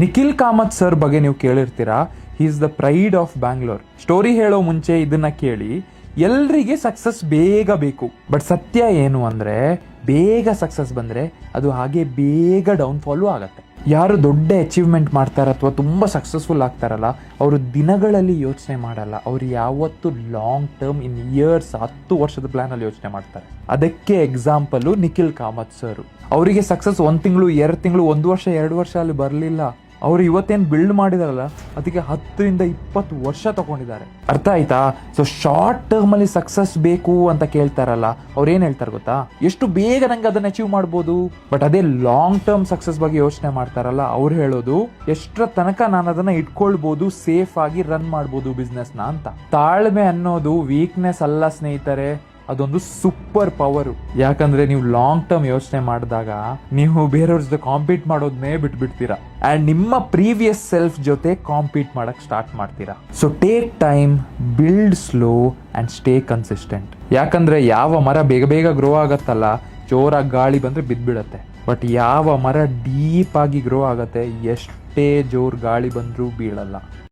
Nikhil Kamath sir ಬಗ್ಗೆ ನೀವು ಕೇಳಿರ್ತೀರಾ. He is the pride of Bangalore. Story ಹೇಳೋ ಮುಂಚೆ ಇದನ್ನ ಕೇಳಿ. ಎಲ್ರಿಗೆ ಸಕ್ಸಸ್ ಬೇಗ ಬೇಕು, ಬಟ್ ಸತ್ಯ ಏನು ಅಂದ್ರೆ ಬೇಗ ಸಕ್ಸಸ್ ಬಂದ್ರೆ ಅದು ಹಾಗೆ ಬೇಗ ಡೌನ್ಫಾಲು ಆಗತ್ತೆ. ಯಾರು ದೊಡ್ಡ ಅಚೀವ್ಮೆಂಟ್ ಮಾಡ್ತಾರ ಅಥವಾ ತುಂಬ ಸಕ್ಸಸ್ಫುಲ್ ಆಗ್ತಾರಲ್ಲ, ಅವರು ದಿನಗಳಲ್ಲಿ ಯೋಚನೆ ಮಾಡಲ್ಲ. ಅವ್ರು ಯಾವತ್ತು ಲಾಂಗ್ ಟರ್ಮ್, ಇನ್ ಇಯರ್ಸ್, 10 ವರ್ಷದ ಪ್ಲಾನ್ ಅಲ್ಲಿ ಯೋಚನೆ ಮಾಡ್ತಾರೆ. ಅದಕ್ಕೆ ಎಕ್ಸಾಂಪಲು ನಿಖಿಲ್ ಕಾಮತ್ ಸರ್. ಅವರಿಗೆ ಸಕ್ಸಸ್ 1 ತಿಂಗಳು, 2 ತಿಂಗಳು, 1 ವರ್ಷ, 2 ವರ್ಷ ಅಲ್ಲಿ ಬರಲಿಲ್ಲ. ಅವರು ಇವತ್ತೇನು ಬಿಲ್ಡ್ ಮಾಡಿದಾರಲ್ಲ ಅದಕ್ಕೆ 10 ರಿಂದ 20 ವರ್ಷ ತಗೊಂಡಿದ್ದಾರೆ. ಅರ್ಥ ಆಯ್ತಾ? ಸೊ ಶಾರ್ಟ್ ಟರ್ಮ್ ಅಲ್ಲಿ ಸಕ್ಸಸ್ ಬೇಕು ಅಂತ ಕೇಳ್ತಾರಲ್ಲ, ಅವ್ರು ಏನ್ ಹೇಳ್ತಾರೆ ಗೊತ್ತಾ? ಎಷ್ಟು ಬೇಗ ನಂಗೆ ಅದನ್ನ ಅಚೀವ್ ಮಾಡ್ಬೋದು. ಬಟ್ ಅದೇ ಲಾಂಗ್ ಟರ್ಮ್ ಸಕ್ಸಸ್ ಬಗ್ಗೆ ಯೋಚನೆ ಮಾಡ್ತಾರಲ್ಲ, ಅವ್ರು ಹೇಳೋದು ಎಷ್ಟರ ತನಕ ನಾನು ಅದನ್ನ ಇಟ್ಕೊಳ್ಬಹುದು, ಸೇಫ್ ಆಗಿ ರನ್ ಮಾಡ್ಬೋದು ಬಿಸ್ನೆಸ್ ನ ಅಂತ. ತಾಳ್ಮೆ ಅನ್ನೋದು ವೀಕ್ನೆಸ್ ಅಲ್ಲ ಸ್ನೇಹಿತರೆ, ಅದೊಂದು ಸೂಪರ್ ಪವರು. ಯಾಕಂದ್ರೆ ನೀವು ಲಾಂಗ್ ಟರ್ಮ್ ಯೋಚನೆ ಮಾಡಿದಾಗ ನೀವು ಬೇರೆಯವ್ರ ಜೊತೆ ಕಾಂಪೀಟ್ ಮಾಡೋದನ್ನೇ ಬಿಟ್ಬಿಡ್ತೀರಾ ಅಂಡ್ ನಿಮ್ಮ ಪ್ರೀವಿಯಸ್ ಸೆಲ್ಫ್ ಜೊತೆ ಕಾಂಪೀಟ್ ಮಾಡಕ್ ಸ್ಟಾರ್ಟ್ ಮಾಡ್ತೀರಾ. So take time, build slow and stay consistent. ಯಾಕಂದ್ರೆ ಯಾವ ಮರ ಬೇಗ ಬೇಗ ಗ್ರೋ ಆಗತ್ತಲ್ಲ, ಜೋರಾಗಿ ಗಾಳಿ ಬಂದ್ರೆ ಬಿದ್ದ್ಬಿಡತ್ತೆ. ಬಟ್ ಯಾವ ಮರ ಡೀಪ್ ಆಗಿ ಗ್ರೋ ಆಗತ್ತೆ, ಎಷ್ಟೇ ಜೋರ್ ಗಾಳಿ ಬಂದ್ರೂ ಬೀಳಲ್ಲ.